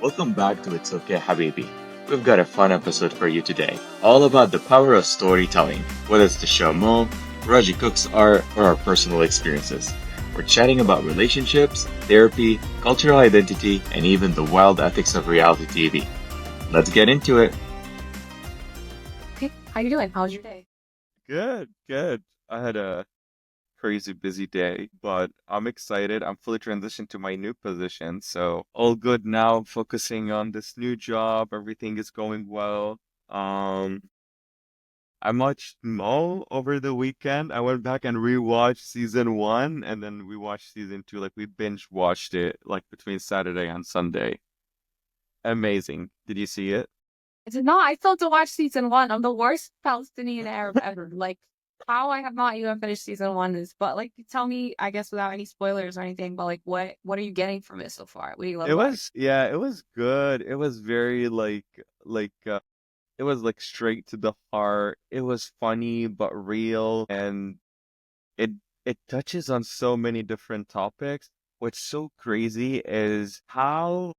Welcome back to It's Okay, Habibi. We've got a fun episode for you today, all about the power of storytelling, whether it's the show Mo, Rajeev Cook's art, or our personal experiences. We're chatting about relationships, therapy, cultural identity, and even the wild ethics of reality TV. Let's get into it. Okay, how you doing? How's your day? Good, good. I had a crazy busy day, but I'm excited. I'm fully transitioned to my new position, so all good now. Focusing on this new job, everything is going well. Um, I watched Mo over the weekend. I went back and rewatched season one, and then we watched season two. Like we binge watched it like between Saturday and Sunday. Amazing. Did you see it? I did not. I still have to watch season one. I'm the worst Palestinian Arab ever. Like, how I have not even finished season one is, but like, tell me, I guess without any spoilers or anything, but like, what are you getting from it so far? What do you love It about it? was, yeah, it was good. It was very like it was like straight to the heart. It was funny but real, and it it touches on so many different topics. What's so crazy is how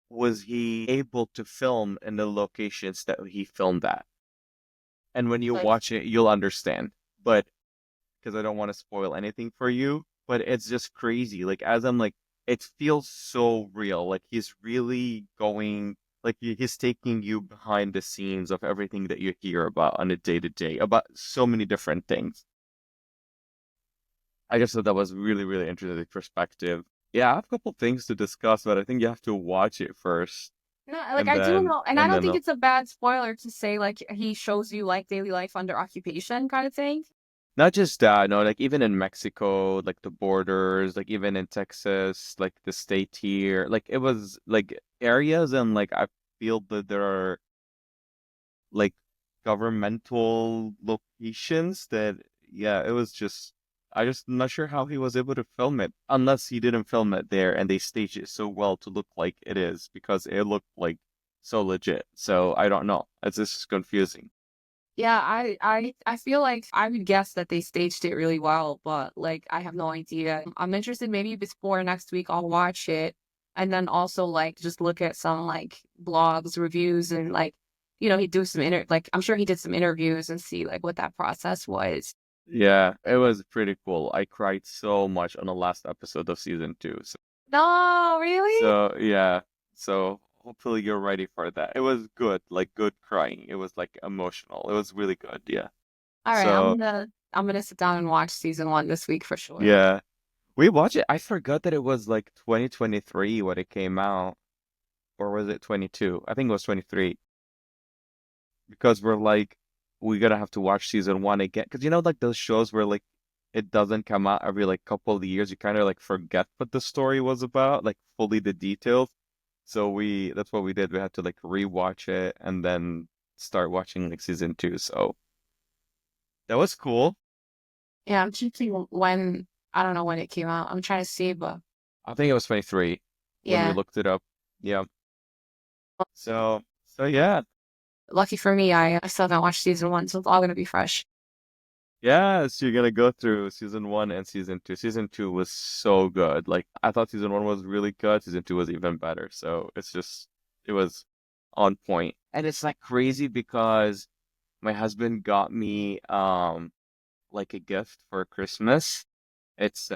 was he able to film in the locations that he filmed at? And when you Like, watch it, you'll understand. But because I don't want to spoil anything for you, but it's just crazy. Like as I'm like, it feels so real. Like he's really going, like he's taking you behind the scenes of everything that you hear about on a day to day, about so many different things. I just thought that was really, really interesting perspective. Yeah, I have a couple things to discuss, but I think you have to watch it first, no, like and I do then know, and I and don't then think it's a bad spoiler to say like he shows you like daily life under occupation kind of thing. not just that, no, like even in Mexico, like the borders, like even in Texas, like the state here, like it was like areas and like I feel that there are like governmental locations that, yeah, it was just, I just not sure how he was able to film it, unless he didn't film it there and they staged it so well to look like it is because it looked like so legit. So I don't know. It's just confusing. Yeah, I feel like I would guess that they staged it really well, but like I have no idea. I'm interested maybe before next week I'll watch it and then also like just look at some like blogs, reviews and like he do some like I'm sure he did some interviews and see like what that process was. Yeah, it was pretty cool. I cried so much on the last episode of season two. No, really? Yeah. So hopefully you're ready for that. It was good, like good crying. It was like emotional. It was really good. Yeah. All right, So I'm gonna sit down and watch season one this week for sure. yeah, we watched it. I forgot that it was like 2023 when it came out, or was it 22? I think it was 23 because we're like, we gotta have to watch season one again. Because like those shows where like it doesn't come out every like couple of years, you kind of like forget what the story was about, like fully the details. So that's what we did. We had to like rewatch it and then start watching like season two. So that was cool. Yeah, I'm thinking when I don't know when it came out. I'm trying to see, but I think it was 23 when we yeah. looked it up. Yeah. So yeah. Lucky for me, I still haven't watched season one, so it's all gonna be fresh. Yeah, so you're gonna go through season one and season two. Season two was so good. Like I thought season one was really good. Season two was even better. So it was on point. And it's like crazy because my husband got me like a gift for Christmas. It's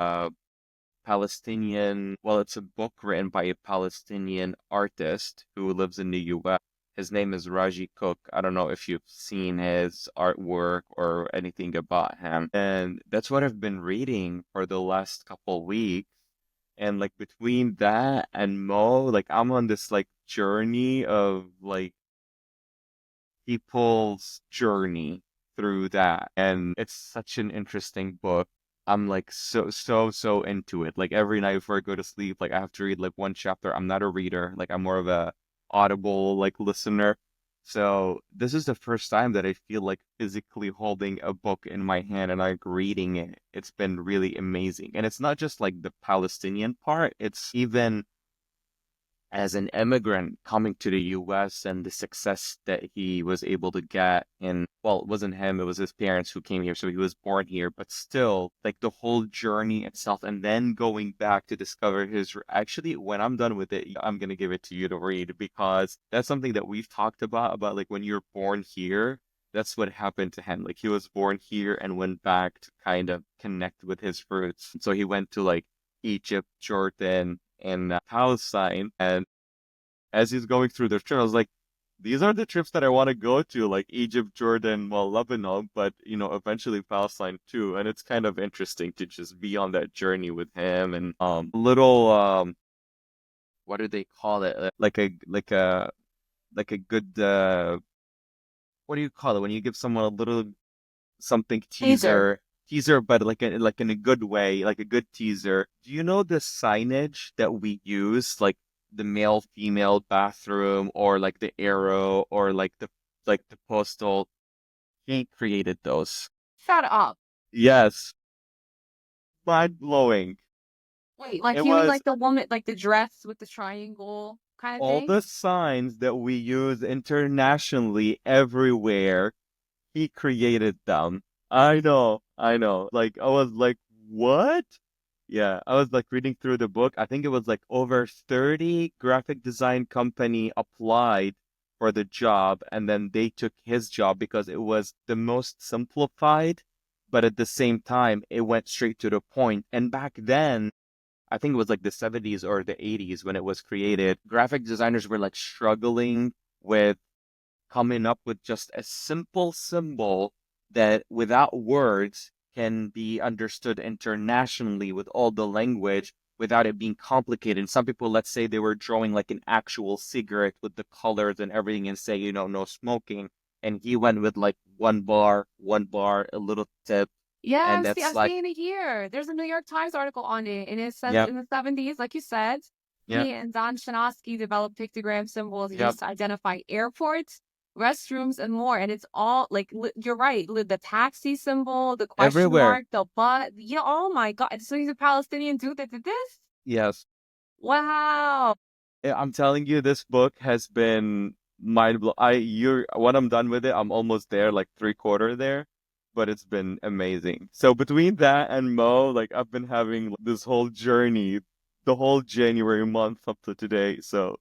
Palestinian, well, it's a book written by a Palestinian artist who lives in the US. His name is Raji Cook. I don't know if you've seen his artwork or anything about him. And that's what I've been reading for the last couple weeks. And like between that and Mo, like I'm on this like journey of like people's journey through that. And it's such an interesting book. I'm like so into it. Like every night before I go to sleep, like I have to read like one chapter. I'm not a reader, like I'm more of a audible like listener. So this is the first time that I feel like physically holding a book in my hand and like reading it. It's been really amazing. And it's not just like the Palestinian part, it's even as an immigrant coming to the US and the success that he was able to get in, well, it wasn't him, it was his parents who came here, so he was born here, but still, like the whole journey itself, and then going back to discover his, actually, when I'm done with it, I'm gonna give it to you to read because that's something that we've talked about like when you're born here. That's what happened to him. Like he was born here and went back to kind of connect with his roots. So he went to like Egypt, Jordan, and Palestine. And as he's going through the trip, I was like, these are the trips that I want to go to, like Egypt, Jordan, well, Lebanon, but eventually Palestine too. And it's kind of interesting to just be on that journey with him and little what do they call it? Like a good what do you call it when you give someone a little something Taser. teaser, but like in a good way, like a good teaser. Do you know the signage that we use, like the male female bathroom, or like the arrow, or like the postal? He created those. Shut up. Yes, mind blowing. Wait, like It you mean was like the woman, like the dress with the triangle kind of all thing? the signs that we use internationally everywhere. He created them. I know. Like I was like, what? Yeah, I was like reading through the book. I think it was like over 30 graphic design company applied for the job, and then they took his job because it was the most simplified, but at the same time, it went straight to the point. And back then, I think it was like the 70s or the 80s when it was created, graphic designers were like struggling with coming up with just a simple symbol that without words can be understood internationally with all the language without it being complicated. And some people, let's say they were drawing like an actual cigarette with the colors and everything and say, no smoking. And he went with like one bar, a little tip. Yeah, And that's I've like, seen it here. There's a New York Times article on it, and it says yep, in the 70s, like you said, yep, he and Don Chanovsky developed pictogram symbols yep, used to identify airports, restrooms, and more. And it's all like you're right, the taxi symbol, the question everywhere. mark, the but. Yeah, oh my God. So he's a Palestinian dude that did this? Yes. Wow. I'm telling you, this book has been mind blow. When I'm done with it, I'm almost there, like three-quarter there, but it's been amazing. So between that and Mo, like I've been having this whole journey, the whole January month up to today. So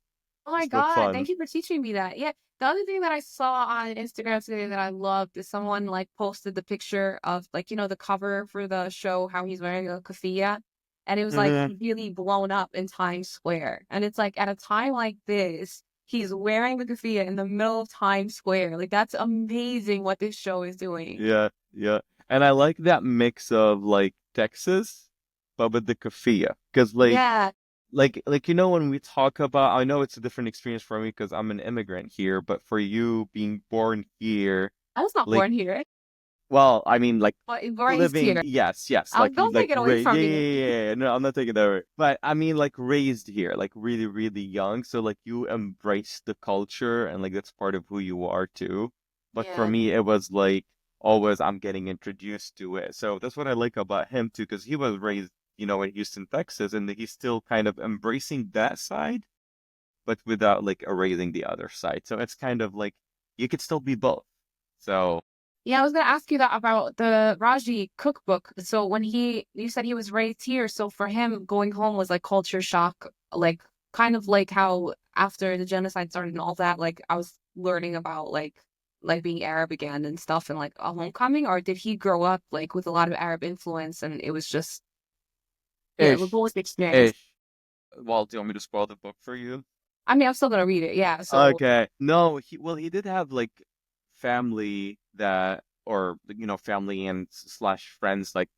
Oh my it's been God, fun. thank you for teaching me that. Yeah, the other thing that I saw on Instagram today that I loved is someone like posted the picture of like, the cover for the show, how he's wearing a keffiyeh, and it was like Mhm. really blown up in Times Square. And it's like at a time like this, he's wearing the keffiyeh in the middle of Times Square. Like that's amazing what this show is doing. Yeah, yeah. And I like that mix of like Texas, but with the keffiyeh, because Yeah, when we talk about, I know it's a different experience for me because I'm an immigrant here, but for you being born here, I was not like, born here, well, I mean, like but raised living, here. yes, like Don't take it away yeah, from yeah, me. yeah, yeah. No, I'm not taking that away. But I mean, like raised here, like really, really young. So like you embrace the culture and like that's part of who you are too. But for Yeah. me, it was like always I'm getting introduced to it. So that's what I like about him too, because he was raised, in Houston, Texas, and he's still kind of embracing that side, but without like erasing the other side. So it's kind of like you could still be both. So Yeah, I was gonna ask you that about the Raji cookbook. So when you said he was raised here, so for him going home was like culture shock, like kind of like how after the genocide started and all that, like I was learning about like being Arab again and stuff and like a homecoming, or did he grow up like with a lot of Arab influence and it was just yeah, what ish, was the experience? ish. Well, do you want me to spoil the book for you? I mean, I'm still gonna read it, yeah. So Okay. No, he did have like family that or family and slash friends like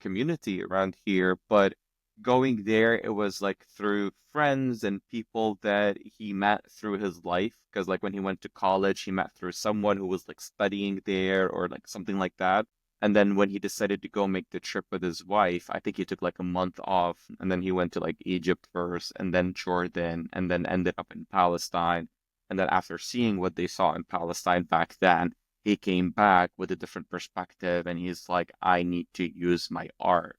community around here, but going there it was like through friends and people that he met through his life because like when he went to college he met through someone who was like studying there or like something like that. And then when he decided to go make the trip with his wife, I think he took like a month off and then he went to like Egypt first and then Jordan and then ended up in Palestine. And then after seeing what they saw in Palestine back then, he came back with a different perspective and he's like, I need to use my art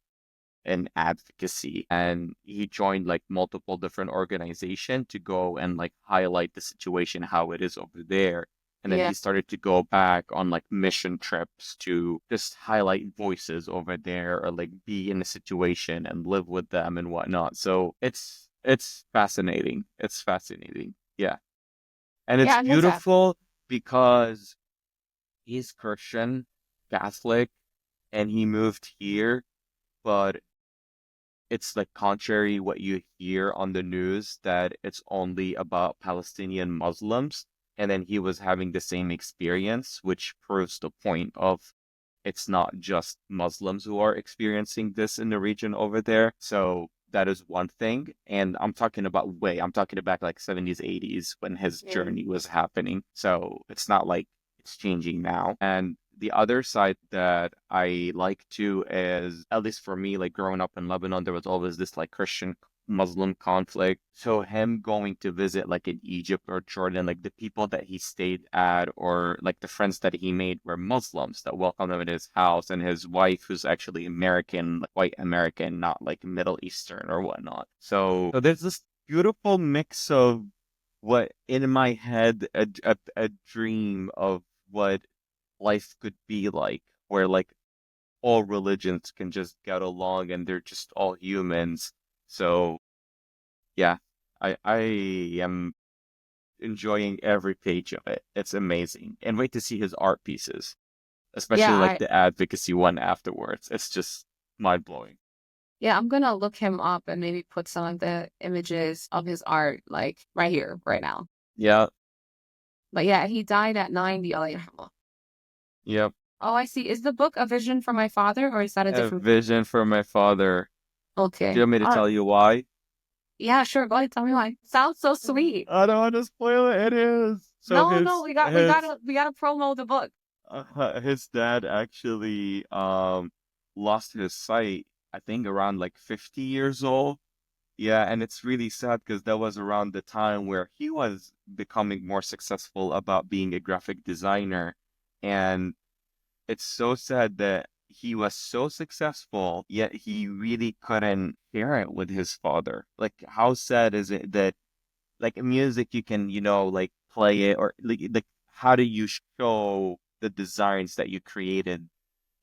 in advocacy, and he joined like multiple different organizations to go and like highlight the situation, how it is over there. And then Yeah. he started to go back on like mission trips to just highlight voices over there or like be in a situation and live with them and whatnot. So it's fascinating. It's fascinating. Yeah. And Yeah, it's I love that. beautiful because he's Christian, Catholic, and he moved here, but it's like contrary what you hear on the news that it's only about Palestinian Muslims. And then he was having the same experience, which proves the point of it's not just Muslims who are experiencing this in the region over there. So that is one thing. And I'm talking about like 70s, 80s when his Mm. journey was happening. So it's not like it's changing now. And the other side that I like too is, at least for me, like growing up in Lebanon, there was always this like Christian Muslim conflict. So him going to visit like in Egypt or Jordan, like the people that he stayed at or like the friends that he made were Muslims that welcomed him in his house, and his wife who's actually American, like white American, not like Middle Eastern or whatnot. So there's this beautiful mix of what in my head a dream of what life could be like, where like all religions can just get along and they're just all humans. So yeah, I am enjoying every page of it. It's amazing. And wait to see his art pieces, Yeah, especially like the advocacy one afterwards. It's just mind blowing. I'm gonna look him up and maybe put some of the images of his art like right here, right now. Yeah, But yeah, he died at 90. Allah yarhamah. yep. Oh, I see. Is the book A Vision for My Father, or is that a A different book? vision for my father. Do you Okay. want me to tell you why? Yeah, sure. Go ahead. Tell me why. Sounds so sweet. I don't want to spoil it. It is. So No, no, we gotta promo the book. his dad actually lost his sight, I think around like 50 years old. Yeah, and it's really sad because that was around the time where he was becoming more successful about being a graphic designer. And it's so sad that he was so successful, yet he really couldn't share it with his father. Like, how sad is it that like music you can, like play it or like how do you show the designs that you created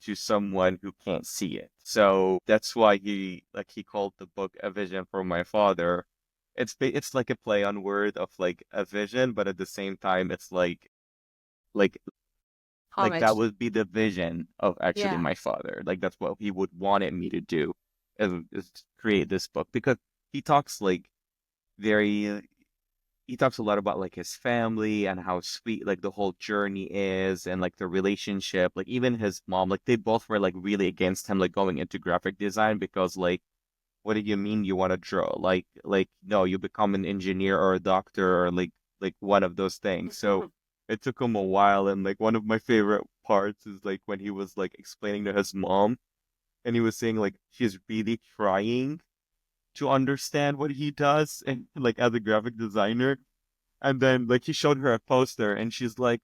to someone who can't see it? So that's why he called the book A Vision for My Father. It's like a play on word of like a vision, but at the same time it's like that Homage. would be the vision of actually Yeah. my father. Like that's what he would wanted me to do is to create this book because he talks like very he talks a lot about like his family and how sweet like the whole journey is and like the relationship. Like even his mom, like they both were like really against him like going into graphic design because like what do you mean you want to draw? Like no, you become an engineer or a doctor or like one of those things. So it took him a while and like one of my favorite parts is like when he was like explaining to his mom and he was saying like she's really trying to understand what he does and like as a graphic designer. And then like he showed her a poster and she's like,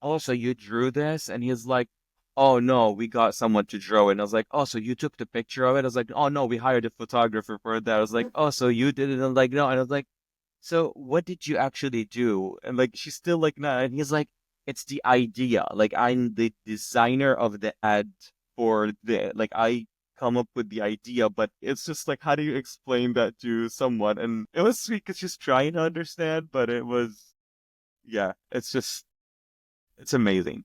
"Oh, so you drew this?" And he's like, "Oh no, we got someone to draw it." And I was like, "Oh, so you took the picture of it?" I was like, "Oh no, we hired a photographer for that." I was like, "Oh, so you did it?" And I'm like, "No." And I was like, "So what did you actually do?" And like she's still like, "No." And he's like, "It's the idea. Like I'm the designer of the ad for the like I come up with the idea, but it's just like how do you explain that to someone?" And it was sweet because she's trying to understand, but it was yeah, it's amazing.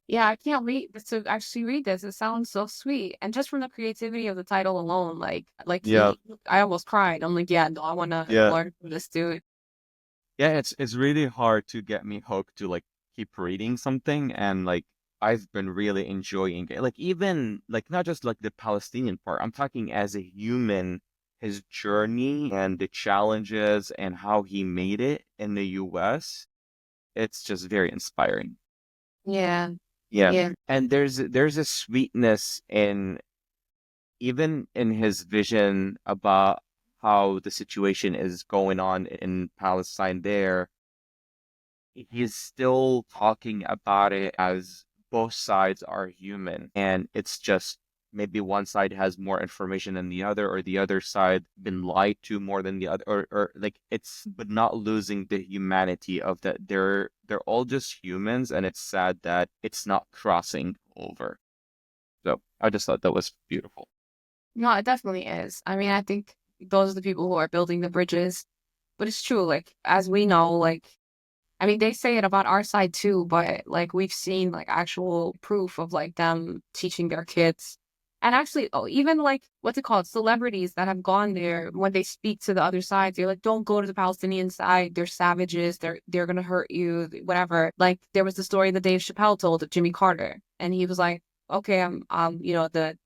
Yeah, I can't wait to actually read this. It sounds so sweet. And just from the creativity of the title alone, Yeah, I almost cried. I'm like, yeah, no, I wanna yeah. learn from this dude. Yeah, it's really hard to get me hooked to like keep reading something and like I've been really enjoying it. Like even like not just like the Palestinian part. I'm talking as a human, his journey and the challenges and how he made it in the US. It's just very inspiring. Yeah, Yeah. yeah, And there's a sweetness in even in his vision about how the situation is going on in Palestine there he's still talking about it as both sides are human and it's just maybe one side has more information than the other, or the other side been lied to more than the other, or like it's but not losing the humanity of that they're all just humans, and it's sad that it's not crossing over. So I just thought that was beautiful. No, it definitely is. I mean, I think those are the people who are building the bridges. But it's true, like, as we know, like, I mean, they say it about our side too, but like, we've seen like actual proof of like them teaching their kids. And actually, oh, even like, what's it called? Celebrities that have gone there, when they speak to the other side, they're like, don't go to the Palestinian side. They're savages. They're gonna hurt you, whatever. Like, there was the story that Dave Chappelle told of Jimmy Carter, and he was like, okay,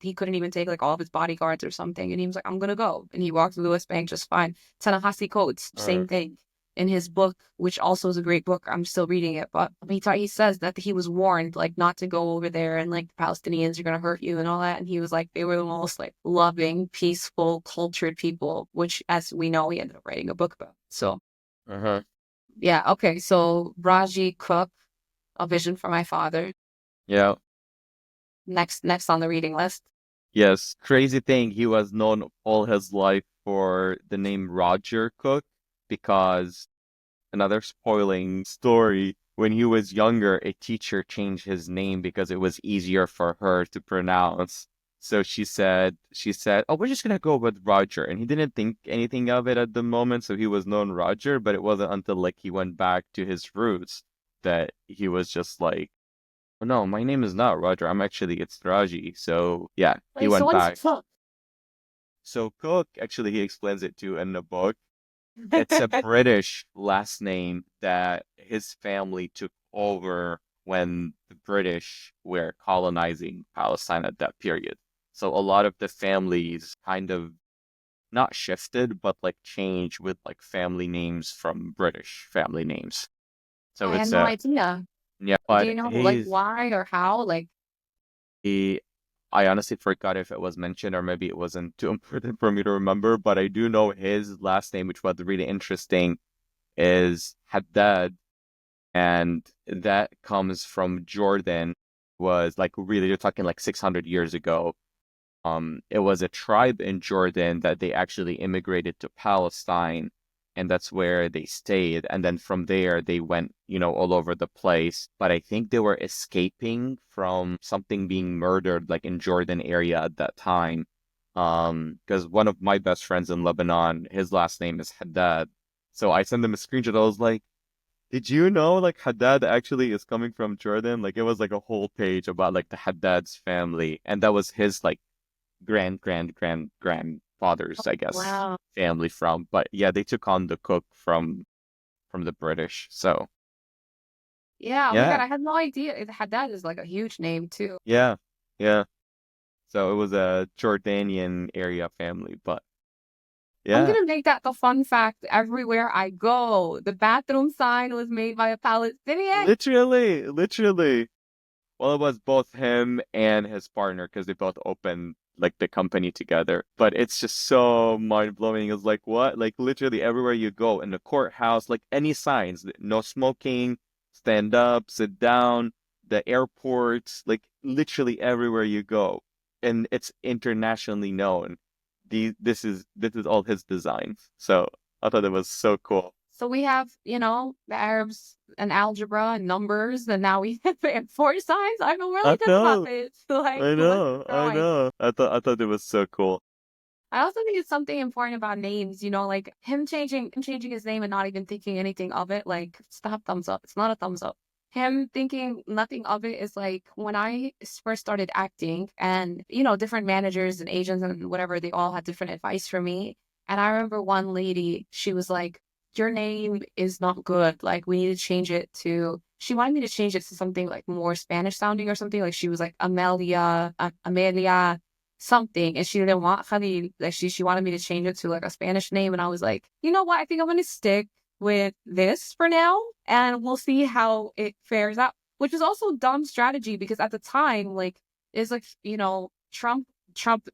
he couldn't even take like all of his bodyguards or something, and he was like, I'm gonna go, and he walked through the West Bank just fine. Ta-Nehisi Coates, Uh, same thing. In his book, which also is a great book, I'm still reading it, but he says that he was warned like not to go over there, and like the Palestinians are gonna hurt you and all that, and he was like, they were the most like loving, peaceful, cultured people, which, as we know, he ended up writing a book about. So uh-huh. yeah, okay, so Raji Cook, A Vision for My Father, Yeah. next on the reading list. Yes. Crazy thing, he was known all his life for the name Roger Cook because another spoiling story. When he was younger, a teacher changed his name because it was easier for her to pronounce. So she said, oh, we're just gonna go with Roger. And he didn't think anything of it at the moment, so he was known Roger, but it wasn't until like he went back to his roots that he was just like, oh no, my name is not Roger. It's Raji. So yeah, he Wait, so went what is back. Cook? So Cook, actually, he explains it too in the book. It's a British last name that his family took over when the British were colonizing Palestine at that period. So a lot of the families kind of not shifted, but like changed with like family names from British family names. So I had it's no a idea. yeah, Do you but know like why or how? Like, he I honestly forgot if it was mentioned or maybe it wasn't too important for me to remember, but I do know his last name, which was really interesting, is Haddad, and that comes from Jordan. Was like really, you're talking like 600 years ago. It was a tribe in Jordan that they actually immigrated to Palestine, and that's where they stayed. And then from there, they went, all over the place. But I think they were escaping from something being murdered, like in Jordan area at that time. Because one of my best friends in Lebanon, his last name is Haddad. So I sent him a screenshot. I was like, did you know like Haddad actually is coming from Jordan? Like it was like a whole page about like the Haddad's family, and that was his like grandfather's, I guess, wow. family from. But yeah, they took on the cook from the British. So Yeah, oh my God, yeah, I had no idea. Haddad is like a huge name too. yeah, yeah. So it was a Jordanian area family, but I'm yeah, gonna make that the fun fact everywhere I go. The bathroom sign was made by a Palestinian. literally. Well, it was both him and his partner because they both opened like the company together. But it's just so mind-blowing. It's like what? Like literally everywhere you go in the courthouse, like any signs, no smoking, stand up, sit down, the airports, like literally everywhere you go. And it's internationally known. This is all his designs. So I thought it was so cool. So we have, the Arabs and algebra and numbers, and now we have four signs. I know really I good about know, this. Like, I what's know, I drawing? know. I thought it was so cool. I also think it's something important about names, like him changing his name and not even thinking anything of it. Like, stop, thumbs up. It's not a thumbs up. Him thinking nothing of it is like when I first started acting, and different managers and agents and whatever, they all had different advice for me. And I remember one lady, she was like, your name is not good. Like, we need to change it to, she wanted me to change it to something like more Spanish sounding or something. Like, she was like Amelia something, and she didn't want Khalil. Like, she wanted me to change it to like a Spanish name, and I was like, you know what? I think I'm gonna stick with this for now, and we'll see how it fares out. Which is also dumb strategy because at the time, like, it's like Trump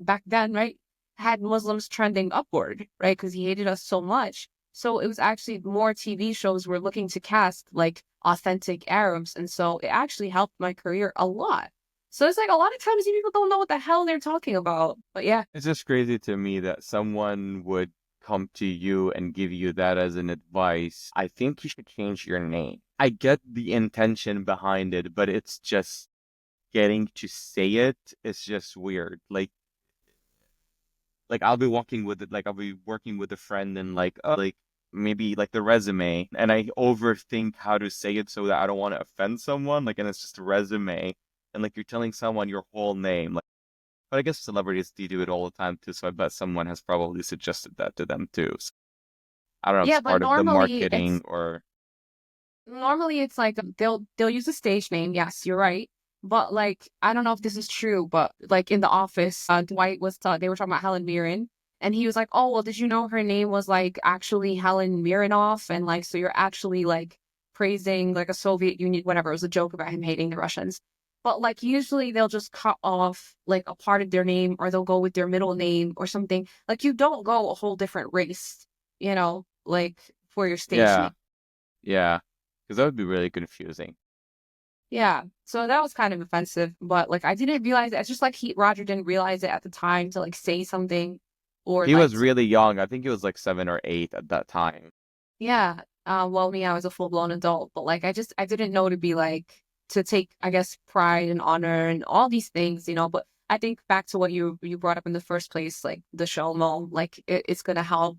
back then, right, had Muslims trending upward, right, because he hated us so much. So it was actually more TV shows were looking to cast like authentic Arabs, and so it actually helped my career a lot. So it's like a lot of times these people don't know what the hell they're talking about. But yeah. It's just crazy to me that someone would come to you and give you that as an advice. I think you should change your name. I get the intention behind it, but it's just getting to say it is just weird. Like I'll be walking with it, like I'll be working with a friend and like maybe like the resume, and I overthink how to say it so that I don't want to offend someone. Like, and it's just a resume, and like you're telling someone your whole name. Like, but I guess celebrities do it all the time too. So I bet someone has probably suggested that to them too. So, I don't know if Yeah, it's but part of the normally marketing or it's like they'll use a stage name. Yes, you're right. But like I don't know if this is true, but like in the office, Dwight was they were talking about Helen Mirren, and he was like, "Oh, well, did you know her name was like actually Helen Miranoff, and like so you're actually like praising like a Soviet Union, whatever." It was a joke about him hating the Russians. But like usually they'll just cut off like a part of their name, or they'll go with their middle name or something. Like you don't go a whole different race, like for your stage yeah, name. yeah, because that would be really confusing. Yeah, so that was kind of offensive, but like I didn't realize it. It's just like Roger didn't realize it at the time to like say something or He like was really young. I think he was like 7 or 8 at that time. yeah. Well, me, I was a full-blown adult, but like I didn't know to be like to take, I guess, pride and honor and all these things. But I think back to what you brought up in the first place, like the show mo, like it's gonna help,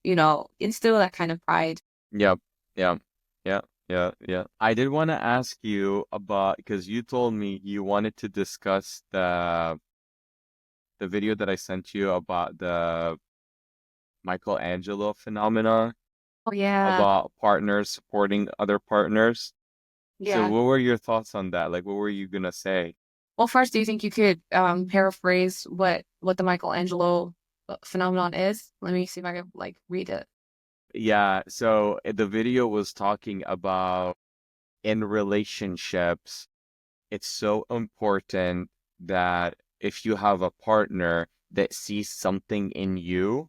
instill that kind of pride. Yep, yep, yeah, yeah, yeah. I did want to ask you about because you told me you wanted to discuss the video that I sent you about the Michelangelo phenomena, Oh yeah, about partners supporting other partners. So yeah. what were your thoughts on that? Like, what were you gonna say? Well, first, do you think you could paraphrase what the Michelangelo phenomenon is? Let me see if I can like read it. Yeah, so the video was talking about in relationships, it's so important that if you have a partner that sees something in you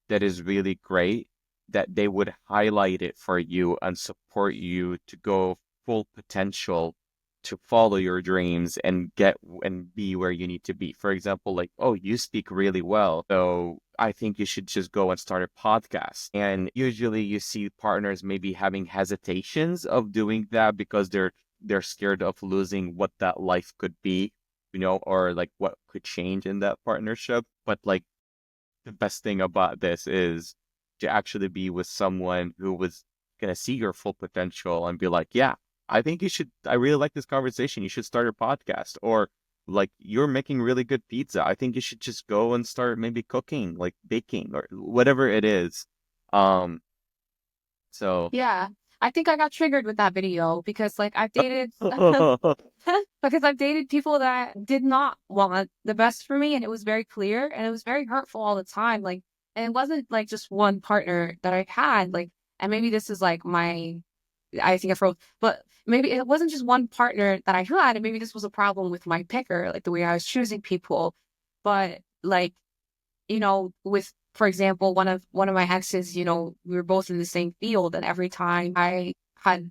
that is really great, that they would highlight it for you and support you to go full potential to follow your dreams and get and be where you need to be. For example, like, oh, you speak really well, so I think you should just go and start a podcast. And usually you see partners maybe having hesitations of doing that because they're scared of losing what that life could be, or like what could change in that partnership. But like the best thing about this is to actually be with someone who was gonna see your full potential and be like, yeah, I think you should, I really like this conversation. You should start a podcast. Or like you're making really good pizza. I think you should just go and start maybe cooking, like baking or whatever it is. Um, so Yeah, I think I got triggered with that video because like I've dated because I've dated people that did not want the best for me, and it was very clear, and it was very hurtful all the time. Like, and it wasn't like just one partner that I had. Like, and maybe this is like I think I froze, but maybe it wasn't just one partner that I had, and maybe this was a problem with my picker, like the way I was choosing people. But like with, for example, one of my exes, we were both in the same field, and every time I had,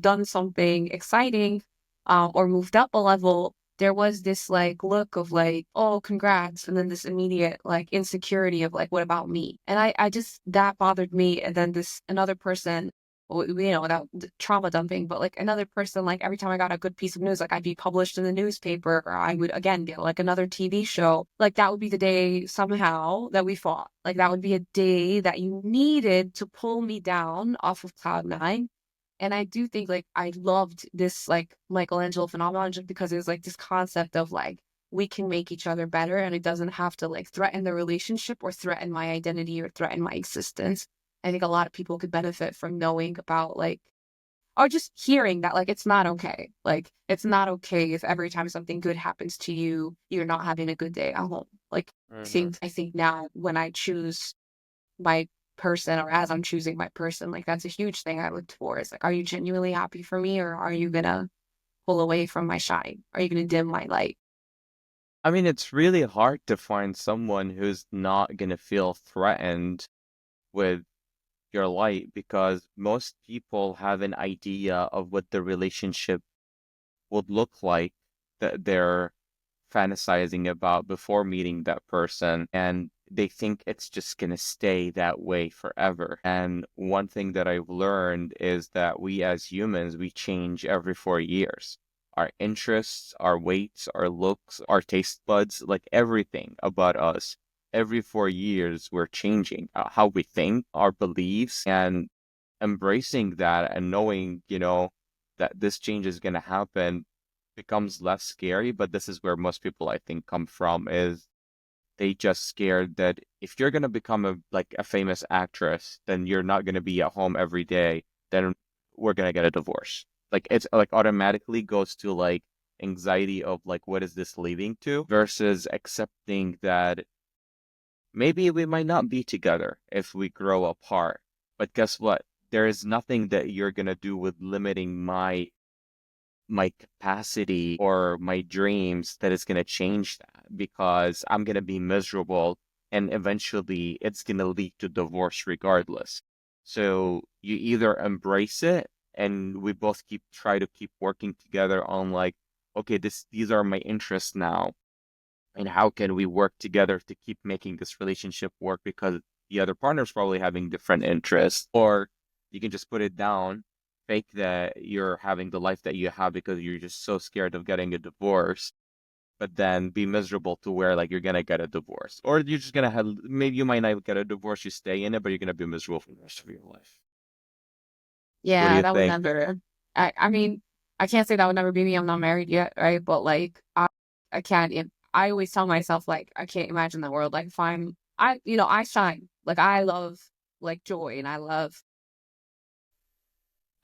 done something exciting, or moved up a level, there was this like look of like, oh, congrats, and then this immediate like insecurity of like, what about me? And I just that bothered me. And then this another person, without trauma dumping, but like another person, like every time I got a good piece of news, like I'd be published in the newspaper, or I would again get like another TV show. Like that would be the day somehow that we fought. Like that would be a day that you needed to pull me down off of cloud nine. And I do think like I loved this like Michelangelo phenomenon just because it was like this concept of like we can make each other better, and it doesn't have to like threaten the relationship or threaten my identity or threaten my existence. I think a lot of people could benefit from knowing about like, or just hearing that like it's not okay. Like it's not okay if every time something good happens to you, you're not having a good day at home. Like Mhm. I think now when I choose my person, or as I'm choosing my person, like that's a huge thing I look for. Is like, are you genuinely happy for me, or are you gonna pull away from my shine? Are you gonna dim my light? I mean, it's really hard to find someone who's not gonna feel threatened with your light because most people have an idea of what the relationship would look like that they're fantasizing about before meeting that person, and they think it's just gonna stay that way forever. And one thing that I've learned is that we as humans, we change every 4 years. Our interests, our weights, our looks, our taste buds, like everything about us, every 4 years we're changing. How we think, our beliefs, and embracing that and knowing, that this change is gonna happen becomes less scary. But this is where most people, I think, come from, is they just scared that if you're gonna become a famous actress, then you're not gonna be at home every day, then we're gonna get a divorce. Like it's like automatically goes to like anxiety of like what is this leading to, versus accepting that maybe we might not be together if we grow apart. But guess what? There is nothing that you're gonna do with limiting my capacity or my dreams that is going to change that, because I'm going to be miserable and eventually it's going to lead to divorce regardless. So you either embrace it and we both try to keep working together on like, okay, these are my interests now, and how can we work together to keep making this relationship work, because the other partner's probably having different interests. Or you can just put it down, fake that you're having the life that you have because you're just so scared of getting a divorce, but then be miserable to where like you're gonna get a divorce. Or you're just gonna have, maybe you might not get a divorce, you stay in it, but you're gonna be miserable for the rest of your life. What do Yeah, you that would think? never. I mean, I can't say that would never be me. I'm not married yet, right? But like, I can't. I always tell myself like I can't imagine the world. Like if I shine. Like I love like joy, and I love.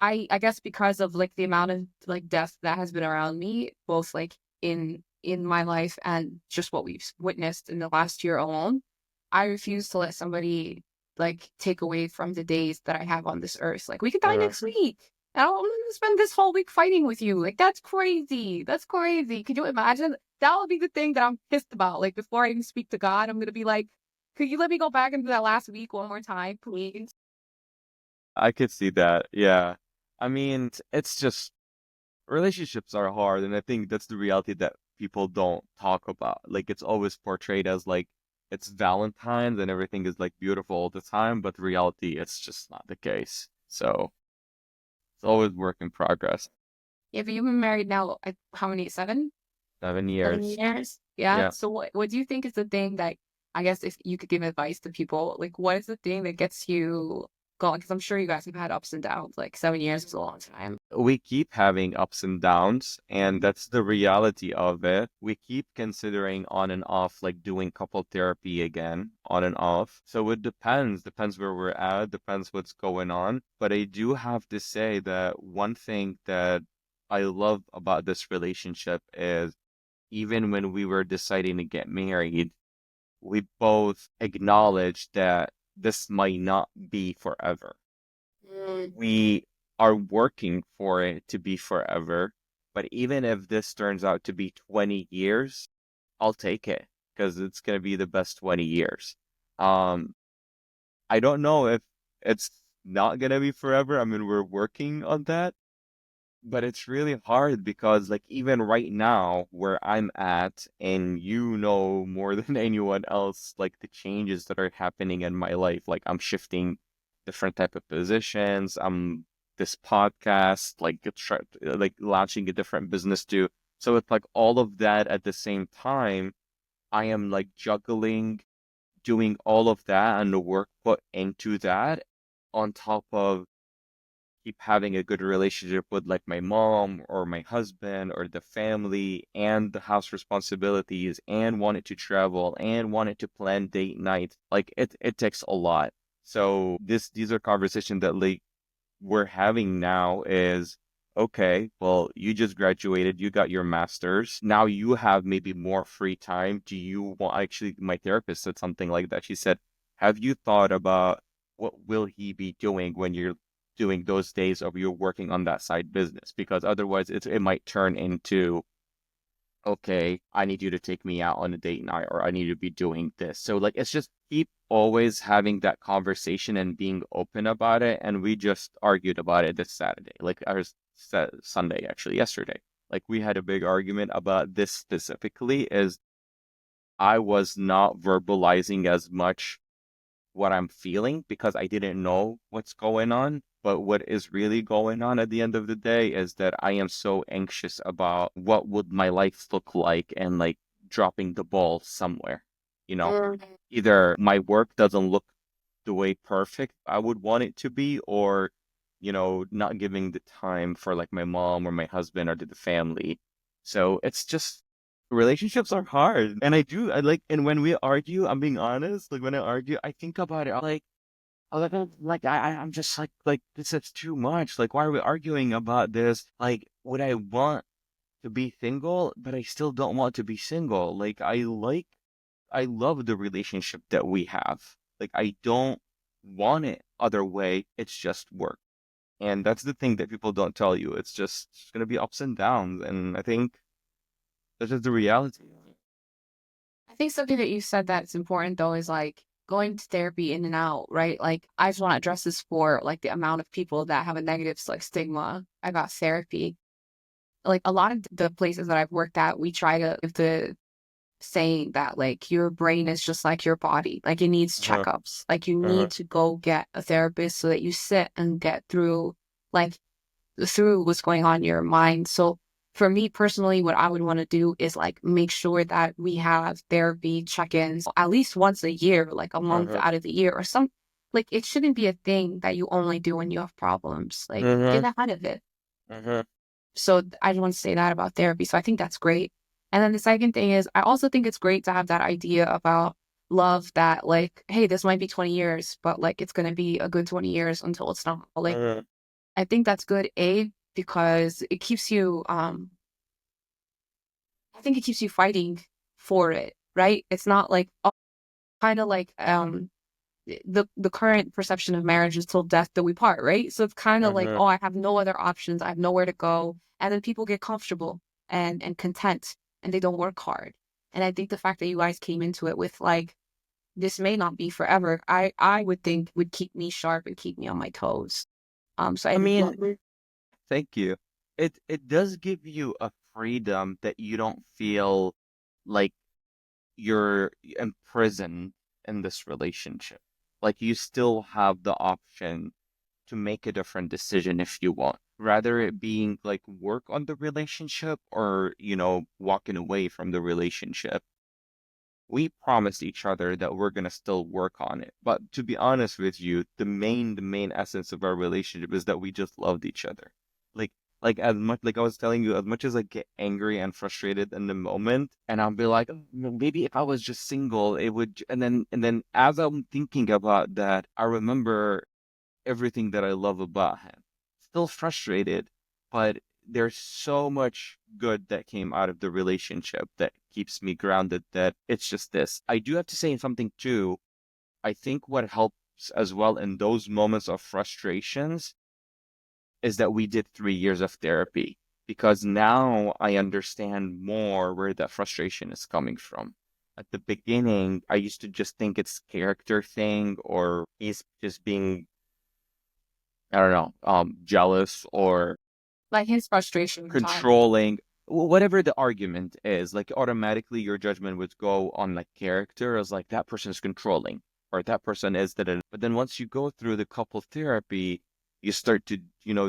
I guess because of like the amount of like death that has been around me, both like in my life and just what we've witnessed in the last year alone, I refuse to let somebody like take away from the days that I have on this earth. Like we could die Uh, next week. And I'm gonna spend this whole week fighting with you. Like that's crazy. That's crazy. Could you imagine? That would be the thing that I'm pissed about. Like before I even speak to God, I'm gonna be like, could you let me go back into that last week one more time, please? I could see that. Yeah. I mean, it's just relationships are hard, and I think that's the reality that people don't talk about. Like it's always portrayed as like it's Valentine's and everything is like beautiful all the time, but reality it's just not the case. So it's always work in progress. Yeah, but you've been married now, how many? Seven? Seven 7 years. years? Yeah. Yeah. So what do you think is the thing that I guess if you could give advice to people, like what is the thing that gets you going? Because I'm sure you guys have had ups and downs. Like 7 years is a long time. We keep having ups and downs, and that's the reality of it. We keep considering on and off, like doing couple therapy again, on and off. So it depends where we're at, depends what's going on. But I do have to say that one thing that I love about this relationship is even when we were deciding to get married, we both acknowledged that this might not be forever. Mm. We are working for it to be forever. But even if this turns out to be 20 years, I'll take it because it's going to be the best 20 years. Um, I don't know if it's not going to be forever. I mean, we're working on that, but it's really hard because, like, even right now, where I'm at, and you know more than anyone else, like, the changes that are happening in my life, like, I'm shifting different type of positions. I'm this podcast, like, like launching a different business too. So it's like all of that at the same time. I am like juggling, doing all of that and the work put into that on top of keep having a good relationship with like my mom or my husband or the family and the house responsibilities and wanted to travel and wanted to plan date night. Like it takes a lot. So these are conversations that like we're having now is okay, well, you just graduated, you got your master's. Now you have maybe more free time. Do you want, actually, my therapist said something like that. She said, have you thought about what will he be doing when you're doing those days of you working on that side business? Because otherwise it might turn into, okay, I need you to take me out on a date night or I need to be doing this. So like it's just keep always having that conversation and being open about it. And we just argued about it this Saturday, like our Sunday actually yesterday. Like we had a big argument about this specifically is I was not verbalizing as much what I'm feeling because I didn't know what's going on. But what is really going on at the end of the day is that I am so anxious about what would my life look like and like dropping the ball somewhere. You know, either my work doesn't look the way perfect I would want it to be, or, not giving the time for like my mom or my husband or to the family. So it's just relationships are hard. And I like, and when we argue, I'm being honest, like when I argue, I think about it, I'm like, I'm just like, this is too much. Like, why are we arguing about this? Like, would I want to be single, but I still don't want to be single. I love the relationship that we have. Like, I don't want it other way. It's just work. And that's the thing that people don't tell you. It's going to be ups and downs. And I think that's just the reality. I think something that you said that's important though is like going to therapy in and out, right? Like I just want to address this for like the amount of people that have a negative like stigma about therapy. Like a lot of the places that I've worked at, we try to give the saying that like your brain is just like your body, like it needs Uh-huh. checkups. Like you Uh-huh. need to go get a therapist so that you sit and get like through what's going on in your mind. So for me personally, what I would want to do is like make sure that we have therapy check-ins at least once a year, like a month Uh-huh. out of the year or some like it shouldn't be a thing that you only do when you have problems. Like Uh-huh. get ahead of it. Uh-huh. So I just want to say that about therapy. So I think that's great. And then the second thing is I also think it's great to have that idea about love that like, hey, this might be 20 years, but like it's gonna be a good 20 years until it's not. Like Uh-huh. I think that's good, A, because it keeps you I think it keeps you fighting for it, right? It's not like kind of like the current perception of marriage is till death do we part, right? So it's kind of like, Uh-huh. oh, I have no other options, I have nowhere to go. And then people get comfortable and content and they don't work hard. And I think the fact that you guys came into it with like this may not be forever, I would think would keep me sharp and keep me on my toes. So I I would love mean, thank you. It does give you a freedom that you don't feel like you're imprisoned in this relationship. Like you still have the option to make a different decision if you want, rather it being like work on the relationship or, walking away from the relationship. We promised each other that we're gonna still work on it. But to be honest with you, the main essence of our relationship is that we just loved each other. Like, like as much like I was telling you, as much as I get angry and frustrated in the moment, and I'll be like, "Oh, maybe if I was just single, it would." And then as I'm thinking about that, I remember everything that I love about him. Still frustrated, but there's so much good that came out of the relationship that keeps me grounded that it's just this. I do have to say something too. I think what helps as well in those moments of frustrations is that we did 3 years of therapy because now I understand more where that frustration is coming from. At the beginning, I used to just think it's character thing or he's just being I don't know, jealous or like his frustration entirely. controlling, whatever the argument is, like automatically your judgment would go on like character as like that person is controlling or that person is that. But then once you go through the couple therapy, you start to,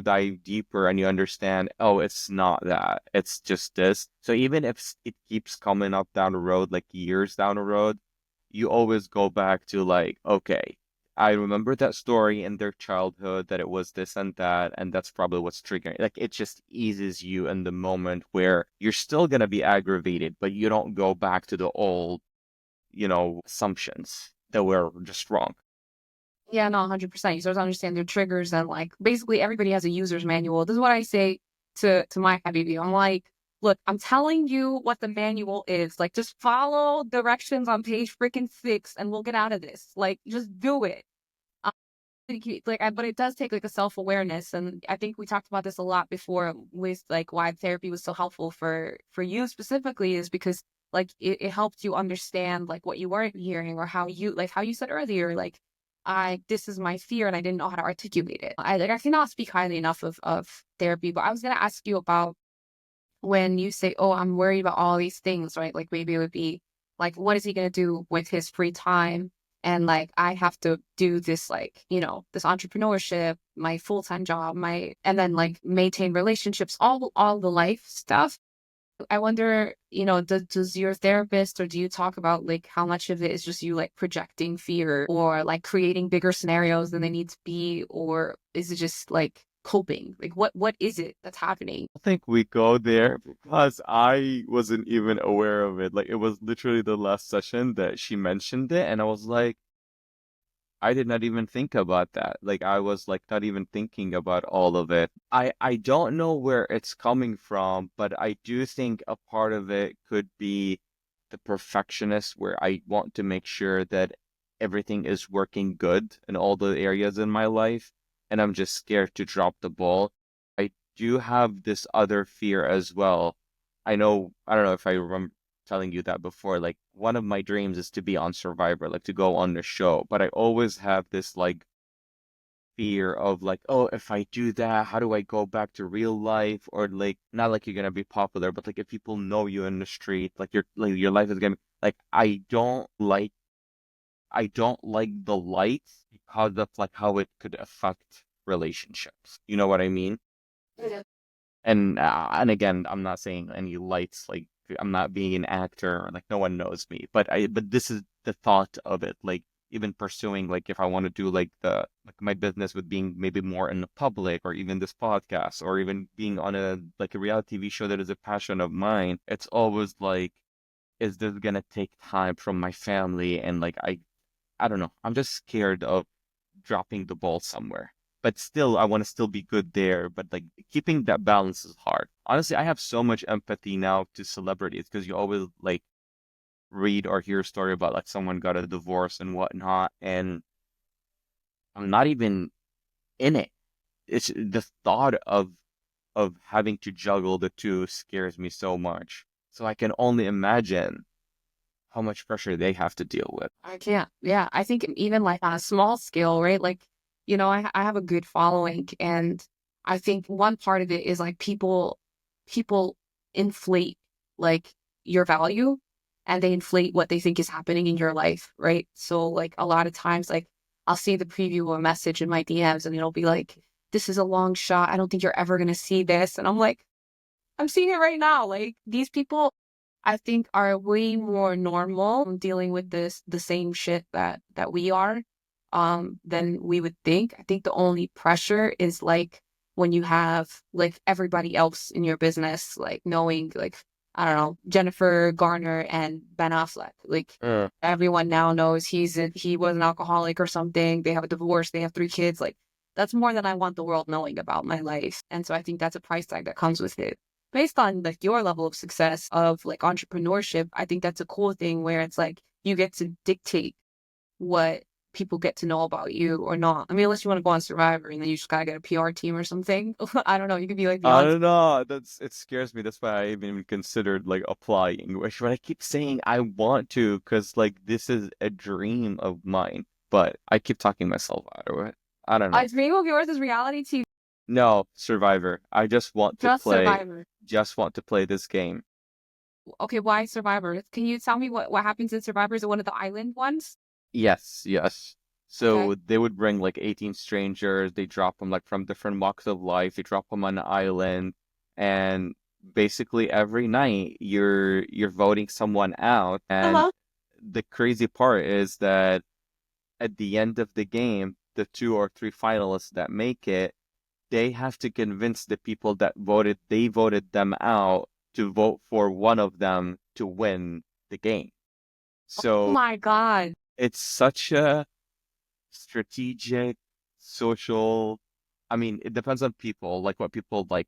dive deeper and you understand, oh, it's not that. It's just this. So even if it keeps coming up down the road, like years down the road, you always go back to like, okay, I remember that story in their childhood that it was this and that, and that's probably what's triggering. Like it just eases you in the moment where you're still gonna be aggravated, but you don't go back to the old, assumptions that were just wrong. Yeah, no, 100%. You start to understand their triggers and like basically everybody has a user's manual. This is what I say to my habibi. I'm like, look, I'm telling you what the manual is. Like, just follow directions on page freaking 6, and we'll get out of this. Like, just do it. Um, but it does take like a self-awareness, and I think we talked about this a lot before with like why therapy was so helpful for you specifically is because like it helped you understand like what you weren't hearing or how you said earlier like I this is my fear and I didn't know how to articulate it. I cannot speak highly enough of therapy, but I was gonna ask you about when you say, oh, I'm worried about all these things, right? Like maybe it would be like, what is he gonna do with his free time? And like I have to do this like, this entrepreneurship, my full-time job, and then like maintain relationships, all the life stuff. I wonder, does your therapist or do you talk about like how much of it is just you like projecting fear or like creating bigger scenarios than they need to be, or is it just like coping? Like what is it that's happening? I think we go there because I wasn't even aware of it. Like it was literally the last session that she mentioned it, and I was like, I did not even think about that. Like I was like not even thinking about all of it. I don't know where it's coming from, but I do think a part of it could be the perfectionist where I want to make sure that everything is working good in all the areas in my life, and I'm just scared to drop the ball. I do have this other fear as well. I don't know if I remember telling you that before. Like one of my dreams is to be on Survivor, like to go on the show. But I always have this like fear of like, oh, if I do that, how do I go back to real life? Or like not like you're gonna be popular, but like if people know you in the street, like your life is gonna be like I don't like the lights because of like how it could affect relationships. You know what I mean? And again, I'm not saying any lights, like I'm not being an actor, or like no one knows me, but this is the thought of it, like even pursuing like if I want to do like the like my business with being maybe more in the public, or even this podcast, or even being on a reality TV show that is a passion of mine, it's always like, is this gonna take time from my family? And like I don't know, I'm just scared of dropping the ball somewhere. But still, I want to still be good there. But like keeping that balance is hard. Honestly, I have so much empathy now to celebrities because you always like read or hear a story about like someone got a divorce and whatnot, and I'm not even in it. It's the thought of having to juggle the two scares me so much. So I can only imagine how much pressure they have to deal with. I can't. Yeah, I think even like on a small scale, right? Like, I have a good following, and I think one part of it is like people inflate like your value, and they inflate what they think is happening in your life, right? So like a lot of times, like I'll see the preview of a message in my DMs, and it'll be like, "This is a long shot. I don't think you're ever gonna see this," and I'm like, I'm seeing it right now. Like these people, I think, are way more normal dealing with the same shit that we are, than we would think. I think the only pressure is like when you have like everybody else in your business, like knowing like, I don't know, Jennifer Garner and Ben Affleck. Like everyone now knows he was an alcoholic or something. They have a divorce, they have 3 kids. Like that's more than I want the world knowing about my life. And so I think that's a price tag that comes with it. Based on like your level of success of like entrepreneurship, I think that's a cool thing where it's like you get to dictate what people get to know about you or not. I mean, unless you want to go on Survivor and then you just gotta get a PR team or something. I don't know. You could be like I Beyonce. don't know. It scares me. That's why I even considered like applying. Which when I keep saying I want to, because like this is a dream of mine, but I keep talking myself out of it. I don't know. A dream of yours is reality TV, No, Survivor. I just Survivor. just want to play this game. Okay, why Survivor? Can you tell me what happens in Survivor? Is it one of the island ones? Yes, yes. Okay. So they would bring like 18 strangers. They drop them like from different walks of life. They drop them on an island, and basically every night you're voting someone out. And Uh-huh. the crazy part is that at the end of the game, the 2 or 3 finalists that make it, they have to convince the people that voted them out to vote for one of them to win the game. Oh So my God. it's such a strategic, social. I mean, it depends on people, like what people like.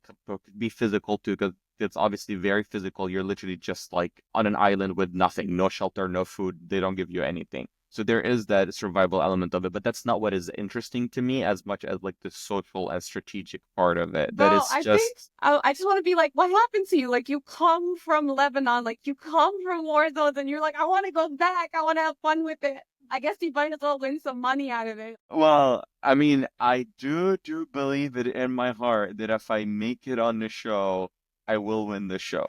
Be physical too, because it's obviously very physical. You're literally just like on an island with nothing, no shelter, no food. They don't give you anything. So there is that survival element of it, but that's not what is interesting to me as much as like the social and strategic part of it. That Bro, it's I think just I just want to be like, what happened to you? Like, you come from Lebanon, like, you come from war zones, and you're like, I want to go back. I want to have fun with it. I guess you might as well win some money out of it. well, I mean, I do believe it in my heart that if I make it on the show, I will win the show.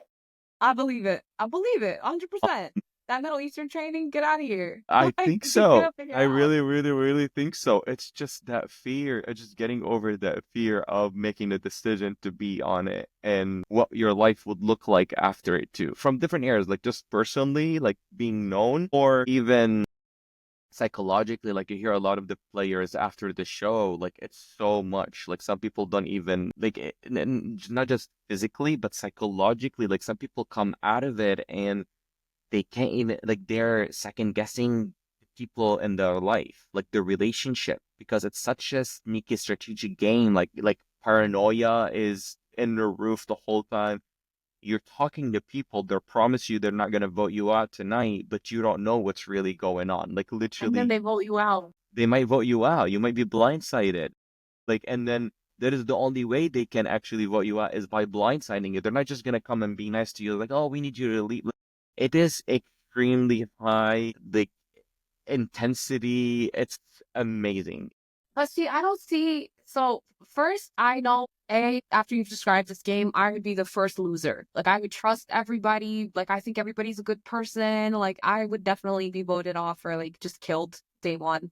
I believe it. I believe it. 100%. That Middle Eastern training, get out of here. I Like, think you so. gotta figure it I out. really, really, really think so. It's just that fear, just getting over that fear of making the decision to be on it and what your life would look like after it too. From different areas, like just personally, like being known, or even psychologically, like you hear a lot of the players after the show, like it's so much. Like some people don't even like it, and not just physically, but psychologically. Like some people come out of it and they can't even like they're second guessing people in their life, like their relationship, because it's such a sneaky strategic game. Like paranoia is in the roof the whole time. You're talking to people, they promise you they're not gonna vote you out tonight, but you don't know what's really going on. Like And then literally, they vote you out. they might vote you out. You might be blindsided. Like, and then that is the only way they can actually vote you out is by blindsiding you. They're not just gonna come and be nice to you, like, oh, we need you to leave. It is extremely high, like intensity. It's amazing. But see, I don't see. So first, I know after you've described this game, I would be the first loser. Like I would trust everybody. Like I think everybody's a good person. Like I would definitely be voted off or like just killed day one.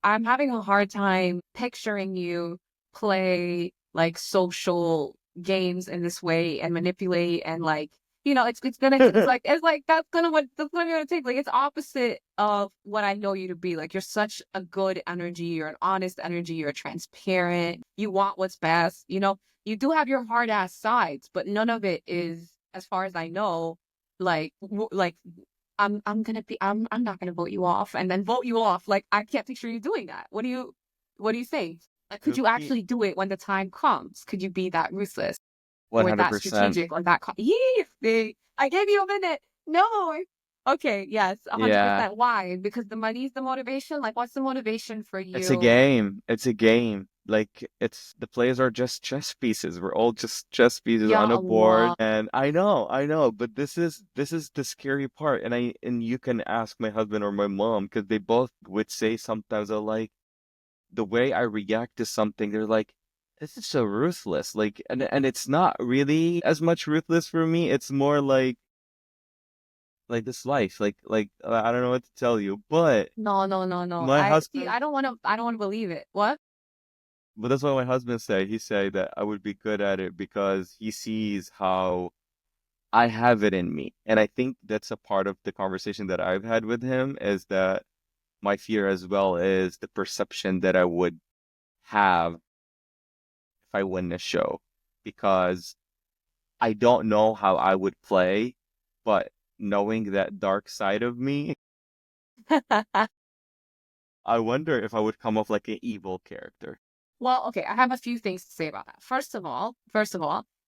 I'm having a hard time picturing you play like social games in this way and manipulate and like it's like that's gonna be what it takes. Like it's opposite of what I know you to be. Like you're such a good energy, you're an honest energy, you're transparent, you want what's best. You do have your hard ass sides, but none of it is, as far as I know, like I'm not gonna vote you off and then vote you off. Like I can't picture you doing that. What do you think? Like could you Cookie, actually do it when the time comes? Could you be that ruthless? Or that 100%. strategic or that I gave you a minute. No. Okay, yes, Yeah. 100%. Why? Because the money's the motivation? Like what's the motivation for It's a you? game. It's a game. Like it's the players are just chess pieces. We're all just chess pieces Ya on a board. Allah. And I know, but this is the scary part. And you can ask my husband or my mom because they both would say sometimes they're like the way I react to something, they're like, this is so ruthless. Like and it's not really as much ruthless for me. It's more like this life. Like I don't know what to tell you. But No, no, no, no. my I see, husband I don't wanna believe it. What? But that's what my husband said. He said that I would be good at it because he sees how I have it in me. And I think that's a part of the conversation that I've had with him is that my fear as well is the perception that I would have if I win the show. Because I don't know how I would play, but knowing that dark side of me, I wonder if I would come off like an evil character. Well, okay, I have a few things to say about that. First of all,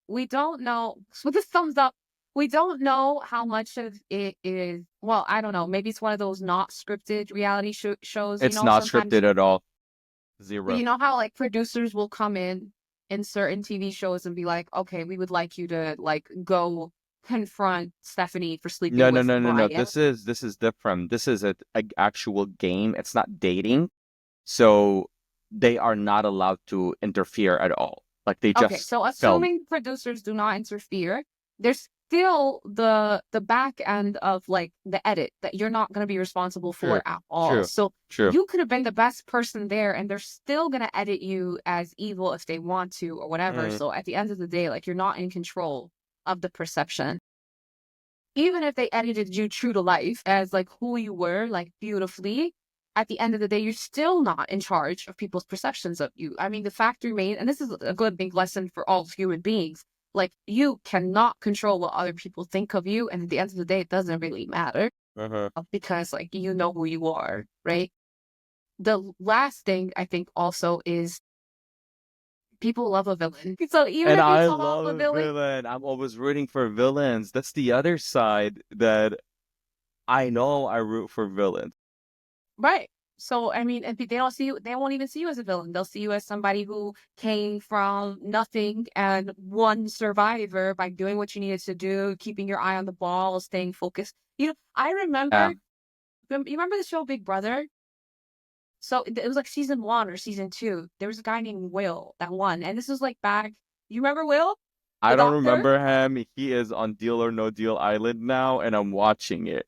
we don't know. So this thumbs up. We don't know how much of it is. Well, I don't know. Maybe it's one of those not scripted reality shows. It's not Sometimes scripted at all. but Zero. you know how like producers will come in certain TV shows and be like, okay, we would like you to like go confront Stephanie for sleeping No, no, with no, no, no. Brian. This is different. This is a actual game. It's not dating. So they are not allowed to interfere at all. Like they Okay, just so film. assuming producers do not interfere, there's still the back end of like the edit that you're not going to be responsible True, for at all. true, So true. you could have been the best person there and they're still going to edit you as evil if they want to or whatever. Mm, So at the end of the day, like you're not in control of the perception. Even if they edited you true to life as like who you were, like beautifully, at the end of the day, you're still not in charge of people's perceptions of you. I mean, the fact remains, and this is a good big lesson for all human beings. Like you cannot control what other people think of you, and at the end of the day, it doesn't really matter uh-huh. because like you know who you are, right? The last thing I think also is people love a villain. So even And if you I come off love a a villain, villain. I'm always rooting for villains. That's the other side that I know I root for villains. right. So, I mean, and they don't see you, they won't even see you as a villain. They'll see you as somebody who came from nothing and one survivor by doing what you needed to do, keeping your eye on the ball, staying focused. I remember, Yeah. you remember the show Big Brother? So it was like season 1 or season 2. There was a guy named Will that won. And this was like back, you remember Will? I The don't doctor? remember him. He is on Deal or No Deal Island now, and I'm watching it.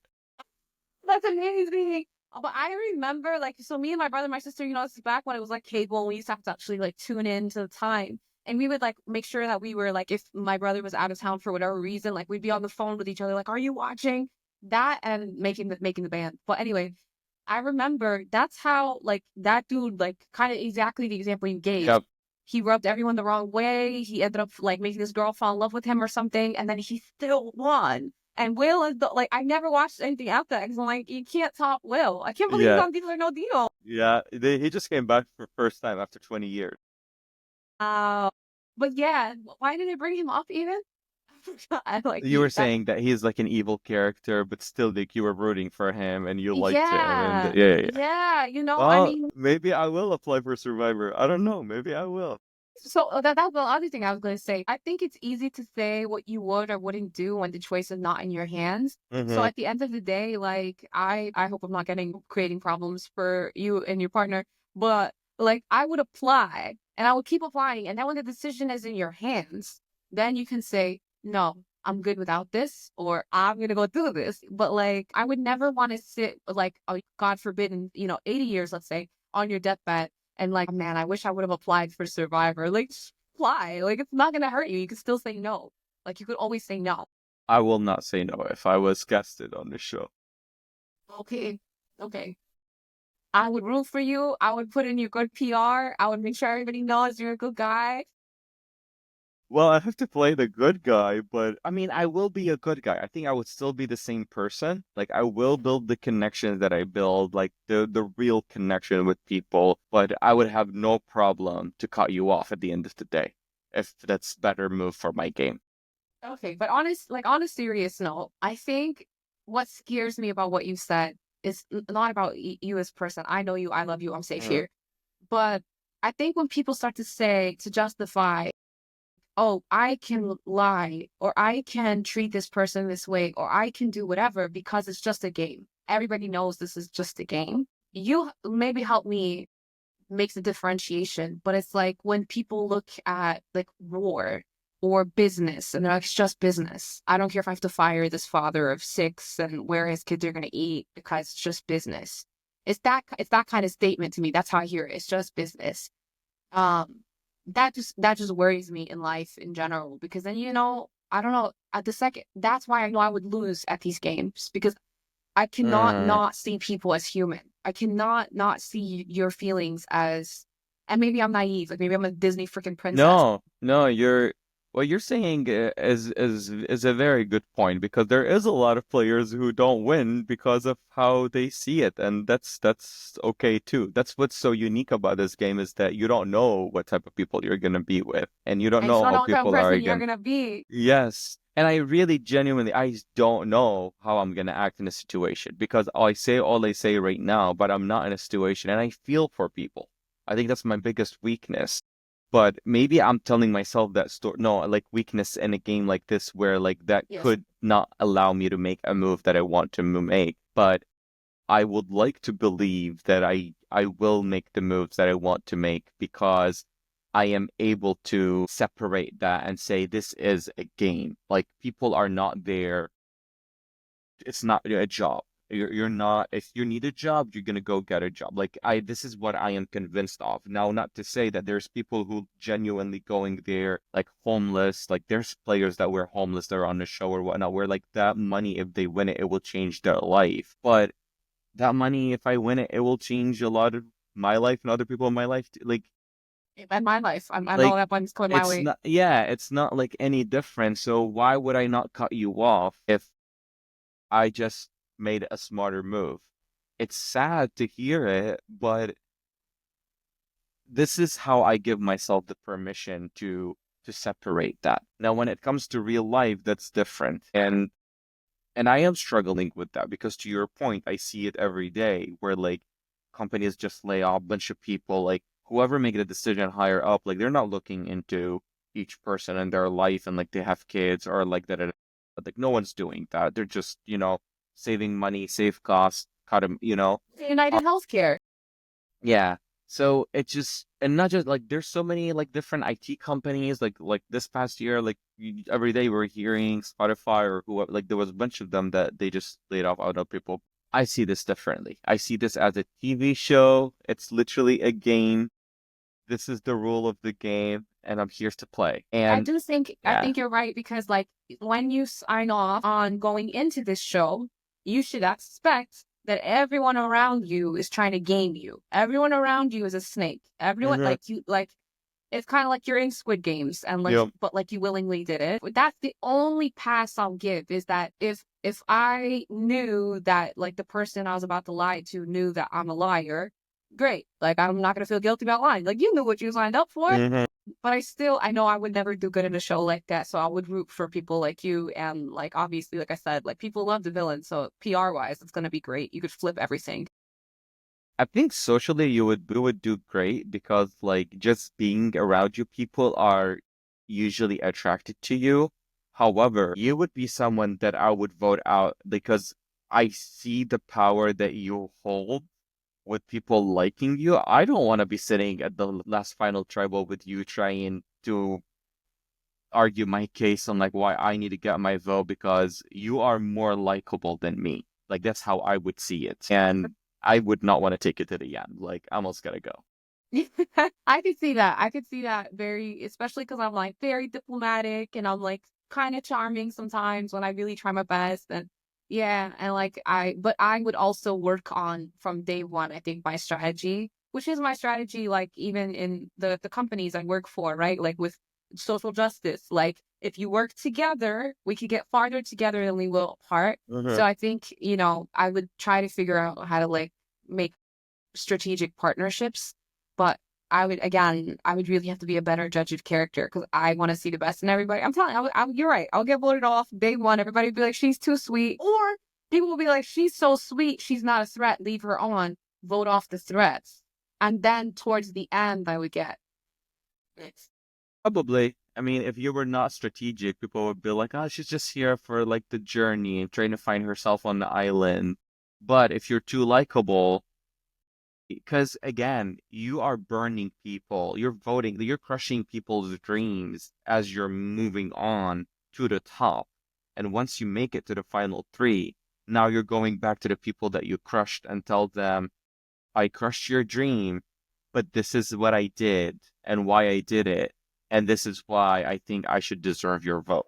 That's amazing. But I remember, like, so me and my brother, and my sister, this is back when it was like cable, and we used to have to actually like tune in to the time. And we would like make sure that we were like, if my brother was out of town for whatever reason, like we'd be on the phone with each other, like, are you watching that? And making the band. But anyway, I remember that's how like that dude, like kind of exactly the example you gave. Yep. He rubbed everyone the wrong way. He ended up like making this girl fall in love with him or something, and then he still won. And Will is like I never watched anything after that because I'm like, you can't top Will. I can't believe he's Yeah. on Deal or No Deal. Yeah. He just came back for first time after 20 years. Uh, but yeah, why did it bring him up even? I like You were that. saying that he's like an evil character, but still like you were rooting for him and you liked him and Yeah, yeah, yeah, yeah. yeah. I Well, mean, maybe I will apply for Survivor. I don't know. Maybe I will. so that's the other thing I was going to say. I think it's easy to say what you would or wouldn't do when the choice is not in your hands. So Mm-hmm. at the end of the day, like I hope I'm not creating problems for you and your partner, but like I would apply and I would keep applying, and then when the decision is in your hands, then you can say, no, I'm good without this, or I'm gonna go do this. But like I would never want to sit like God forbid in 80 years, let's say, on your deathbed and like, man, I wish I would have applied for Survivor. Like, just apply. Like, it's not gonna hurt you. You can still say no. Like, you could always say no. I will not say no if I was guested on the show. Okay, okay. I would root for you. I would put in your good PR. I would make sure everybody knows you're a good guy. Well, I have to play the good guy, but I mean, I will be a good guy. I think I would still be the same person. Like, I will build the connections that I build, like the real connection with people, but I would have no problem to cut you off at the end of the day if that's better move for my game. Okay, but on a serious note, I think what scares me about what you said is not about you as a person. I know you. I love you. I'm safe Mhm. here. But I think when people start to justify, oh, I can lie, or I can treat this person this way, or I can do whatever because it's just a game. Everybody knows this is just a game. You maybe help me make the differentiation, but it's like when people look at like war or business and they're like, it's just business. I don't care if I have to fire this father of six and where his kids are going to eat because it's just business. It's that kind of statement to me. That's how I hear it. It's just business. Um, that just worries me in life in general because then I don't know at the second that's why I know I would lose at these games because I cannot Mm. not see people as human. I cannot not see your feelings as, and maybe I'm naive, like maybe I'm a Disney freaking princess. No, no, what you're saying is a very good point because there is a lot of players who don't win because of how they see it, and that's okay too. That's what's so unique about this game is that you don't know what type of people you're gonna be with, and you don't And you know don't how know what kind of people are person you're again. gonna be. Yes. And I really genuinely, I just don't know how I'm gonna act in a situation because I say all I say right now, but I'm not in a situation and I feel for people. I think that's my biggest weakness. But maybe I'm telling myself that story, no, like weakness in a game like this where like that Yes. could not allow me to make a move that I want to make. But I would like to believe that I will make the moves that I want to make because I am able to separate that and say this is a game. Like people are not there. It's not a job. You're not, if you need a job, you're gonna go get a job. Like this is what I am convinced of. Now, not to say that there's people who genuinely going there like homeless. Like there's players that were homeless that are on the show or whatnot, where like that money, if they win it, it will change their life. But that money, if I win it, it will change a lot of my life and other people in my life. In my life, I know Like that one's going my it's way. not, yeah, it's not like any different. So why would I not cut you off if I just made a smarter move? It's sad to hear it, but this is how I give myself the permission to separate that. Now, when it comes to real life, that's different. And I am struggling with that because to your point, I see it every day where like companies just lay off a bunch of people, like whoever make the decision higher up, like they're not looking into each person and their life and like they have kids or like that. Like no one's doing that. They're just, saving money, save costs, cut them, United Healthcare. yeah. So it just, and not just like there's so many like different IT companies like this past year, like every day we're hearing Spotify or whoever, like there was a bunch of them that they just laid off other people. I see this differently. I see this as a TV show. It's literally a game. This is the rule of the game, and I'm here to play. I And do think I yeah, think you're right because like when you sign off on going into this show, you should expect that everyone around you is trying to game you. Everyone around you is a snake. Everyone hmm like you like it's kind of like you're in Squid Games and like yeah, but like you willingly did it. But that's the only pass I'll give is that if I knew that like the person I was about to lie to knew that I'm a liar, great. Like I'm not gonna feel guilty about lying. Like you knew what you signed up for. hmm But I know I would never do good in a show like that. So I would root for people like you. And like, obviously, like I said, like people love the villain. So PR wise, it's going to be great. You could flip everything. I think socially you would do great because like just being around you, people are usually attracted to you. However, you would be someone that I would vote out because I see the power that you hold with people liking you. I don't want to be sitting at the last final tribal with you trying to argue my case on like why I need to get my vote because you are more likable than me. Like that's how I would see it. And I would not want to take it to the end. Like I almost gotta go. I could see that. I could see that very, especially because I'm like very diplomatic and I'm like kind of charming sometimes when I really try my best. And yeah, and like but I would also work on from day one, I think my strategy, which is my strategy, like even in the companies I work for, right? Like with social justice, like if you work together, we could get farther together than we will apart. Mhm. So I think, I would try to figure out how to like make strategic partnerships, but I would really have to be a better judge of character because I want to see the best in everybody. I'm telling you, you're right. I'll get voted off day one. Everybody will be like, she's too sweet. Or people will be like, she's so sweet. She's not a threat. Leave her on. Vote off the threats. And then towards the end, I would get it. Probably. I mean, if you were not strategic, people would be like, oh, she's just here for like the journey and trying to find herself on the island. But if you're too likable, because again, you are burning people, you're voting, you're crushing people's dreams as you're moving on to the top. And once you make it to the final three, now you're going back to the people that you crushed and tell them, I crushed your dream, but this is what I did and why I did it. And this is why I think I should deserve your vote.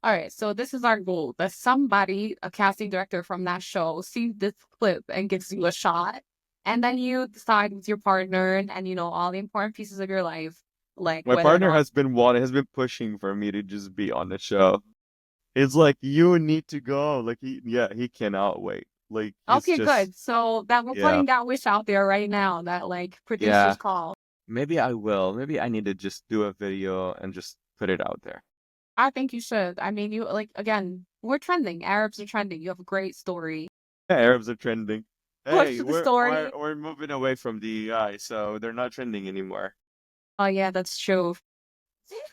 All right, so this is our goal that somebody, a casting director from that show, sees this clip and gives you a shot. And then you decide with your partner and all the important pieces of your life, like My whether or partner not. has been pushing for me to just be on the show. It's like you need to go. Like he cannot wait. Like he's Okay, just good. So that we're yeah. putting that wish out there right now that like producers Yeah. call. Maybe I will. Maybe I need to just do a video and just put it out there. I think you should. I mean, you like again, we're trending. Arabs are trending. You have a great story. Arabs are trending. Push Hey, the we're we're story. we're moving away from DEI, so they're not trending anymore. Oh yeah, that's true.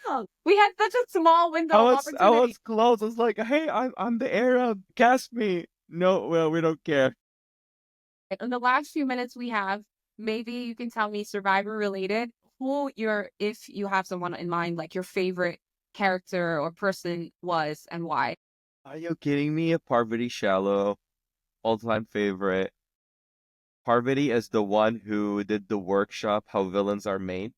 Yeah, we had such a small window I of was I opportunity. was close. I was like, hey, I'm the Arab. Cast me. No, well, we don't care. In the last few minutes we have, maybe you can tell me Survivor related, if you have someone in mind, like your favorite character or person was and why. Are you kidding me? Parvati Shallow, all-time favorite. Parvati is the one who did the workshop How Villains Are Made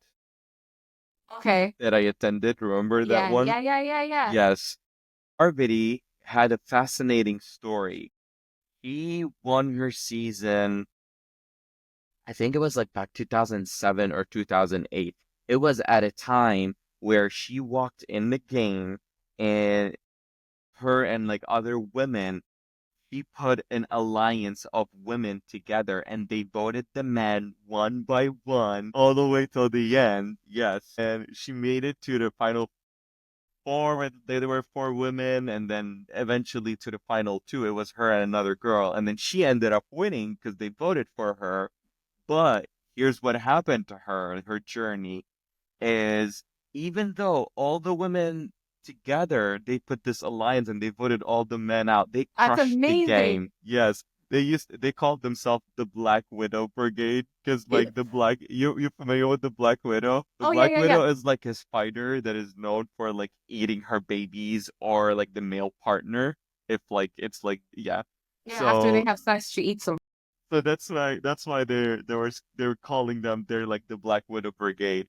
Okay. that I attended. Remember that Yeah, one? yeah, yeah, yeah, yeah. Yes. Parvati had a fascinating story. He won her season, I think it was like back 2007 or 2008. It was at a time where she walked in the game and her and like other women, she put an alliance of women together and they voted the men one by one all the way till the end. Yes. And she made it to the final four where there were four women and then eventually to the final two. It was her and another girl. And then she ended up winning because they voted for her. But here's what happened to her in her journey is even though all the women together, they put this alliance and they voted all the men out, they That's crushed the amazing. game. Yes. they called themselves the Black Widow Brigade because It- like you familiar with the Black Widow? The oh yeah, Black yeah, yeah. Widow is like a spider that is known for like eating her babies or like the male partner if like it's like yeah. Yeah, after they So have sex, she eats them. so that's why they were calling them they're like the Black Widow Brigade.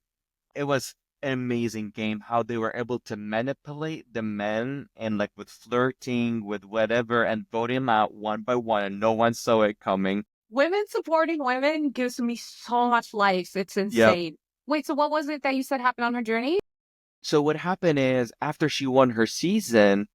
It was an amazing game how they were able to manipulate the men and like with flirting with whatever and vote him out one by one and no one saw it coming. Women supporting women gives me so much life. It's Yep. insane. Wait, so what was it that you said happened on her journey? So what happened is after she won her season,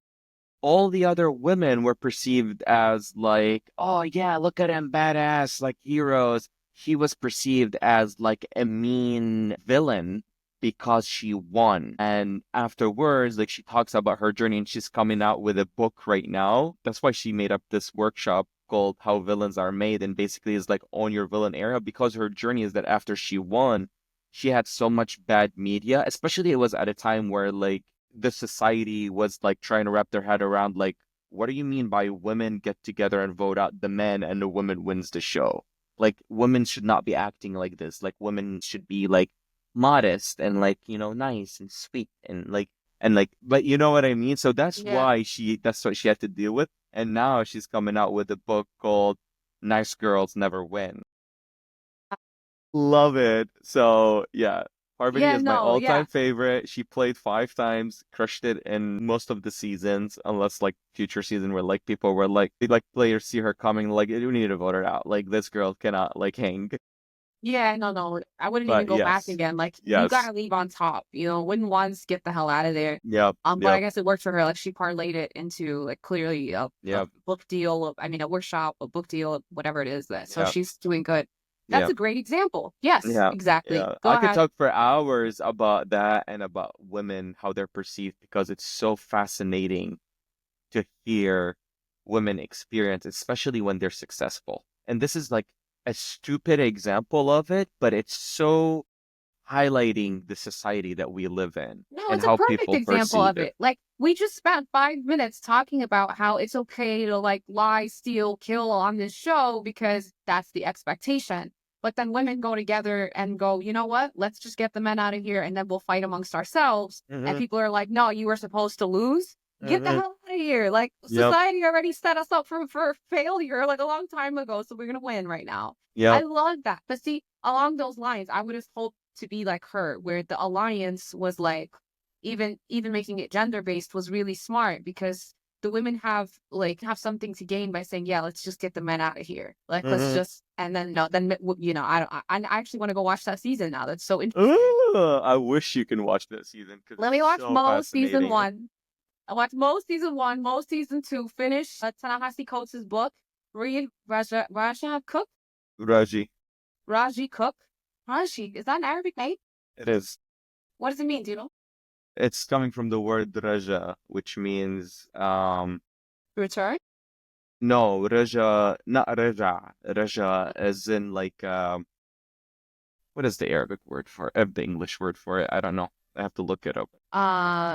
all the other women were perceived as like, oh yeah, look at him, badass, like heroes. He was perceived as like a mean villain because she won. And afterwards, like she talks about her journey and she's coming out with a book right now. That's why she made up this workshop called How Villains Are Made and basically is like own your villain era because her journey is that after she won, she had so much bad media, especially it was at a time where like the society was like trying to wrap their head around like, what do you mean by women get together and vote out the men and the woman wins the show? Like women should not be acting like this. Like women should be like modest and like, nice and sweet and like but you know what I mean? So Yeah. that's what she had to deal with. And now she's coming out with a book called Nice Girls Never Win. Love it. So yeah, Parvati Yeah, is my no, yeah. all-time favorite. She played 5 times, crushed it in most of the seasons, unless like future season where like people were like players see her coming, like you need to vote her out. Like this girl cannot like hang. Yeah, no, no. I wouldn't even But go back yes, again. Like you yes, gotta leave on top, win once, get the hell out of there. yep, But I yep, guess it worked for her. Like she parlayed it into like clearly a yep, book deal, I mean a workshop, a book deal, whatever it is that. So yep, she's doing good. That's yep, a great example. Yes, yeah, exactly. yeah. Go I could ahead. talk for hours about that and about women, how they're perceived, because it's so fascinating to hear women experience, especially when they're successful. And this is like a stupid example of it, but it's so highlighting the society that we live in No, and it's a how perfect people example perceive of it. it. Like we just spent 5 minutes talking about how it's okay to like lie, steal, kill on this show because that's the expectation. But then women go together and go, you know what? Let's just get the men out of here and then we'll fight amongst ourselves. And Hmm. people are like, no, you were supposed to lose. Get the Hmm. hell out of here. Like Yep. society already set us up for failure like a long time ago. So we're gonna win right now. I Yep. love that. But see, along those lines, I would have hoped to be like her, where the alliance was like even making it gender based was really smart because the women have something to gain by saying, yeah, let's just get the men out of here. Like let's Hmm. just and then no, then I don't I actually want to go watch that season now. That's so interesting. Ooh, I wish you can watch that season because Let it's me watch so Mo season fascinating. one. I watched Mo season one, Mo season two, finish Ta-Nehisi Coates' book, read Raja Cook, Raji, Raji Cook. Raji, is that an Arabic name? it is. What does it mean? Do you know? It's coming from the word Raja, which means Return? no, Raja, not Raja. Raja as in like what is the Arabic word for it? The English word for it? I don't know. I have to look it up.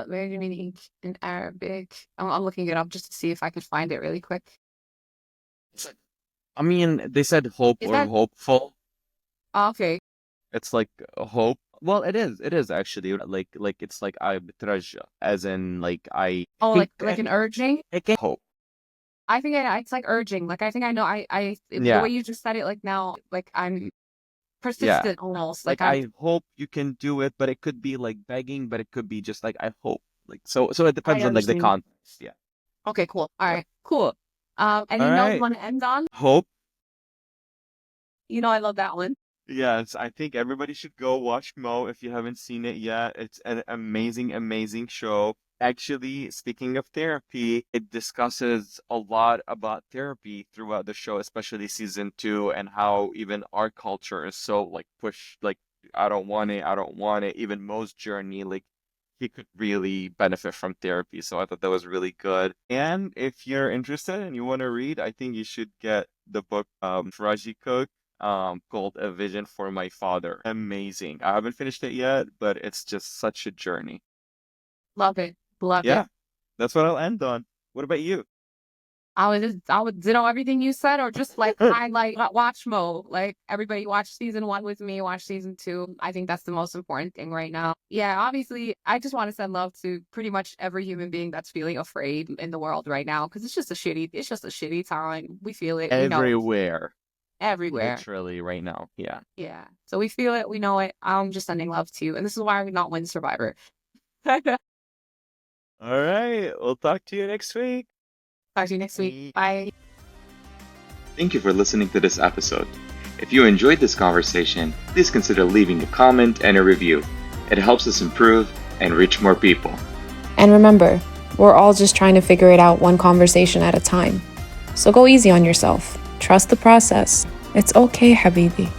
Maybe meaning in Arabic. I'm looking it up just to see if I can find it really quick. I mean, they said hope Is or that hopeful. okay? It's like a hope. Well, it is. It is actually like it's like I betraja, as in like I Oh, think like an urging. I can hope. I think it's like urging. Like I think I know. The way Yeah, you just said it, like now, like I'm yeah. persistent almost. Like Like I'm I hope you can do it, but it could be like begging, but it could be just like I hope. Like so it I depends on like the understand. context. Yeah. Okay, cool. All Yep. right, cool. All Any note you right. want to end on? Hope. I love that one. Yes, I think everybody should go watch Mo if you haven't seen it yet. It's an amazing, amazing show. Actually, speaking of therapy, it discusses a lot about therapy throughout the show, especially season 2, and how even our culture is so like push, like, I don't want it, I don't want it. Even Mo's journey, like, he could really benefit from therapy. So I thought that was really good. And if you're interested and you want to read, I think you should get the book Raji Cook called A Vision for My Father. Amazing. I haven't finished it yet, but it's just such a journey. Love it. Love it. Yeah, that's what I'll end on. What about you? I would ditto everything you said, or just like highlight watch mode. Like everybody watch season 1 with me, watch season 2. I think that's the most important thing right now. Yeah, obviously, I just want to send love to pretty much every human being that's feeling afraid in the world right now, because it's just a shitty time. We feel it, we know it, Everywhere. everywhere. Literally right now. Yeah. Yeah, so we feel it, we know it. I'm just sending love to you, and this is why we not win Survivor. Talk to All right. We'll talk to you next week. you next week. Bye. Thank you for listening to this episode. If you enjoyed this conversation, please consider leaving a comment and a review. It helps us improve and reach more people. And remember, we're all just trying to figure it out one conversation at a time. So go easy on yourself. Trust the process. It's okay, habibi.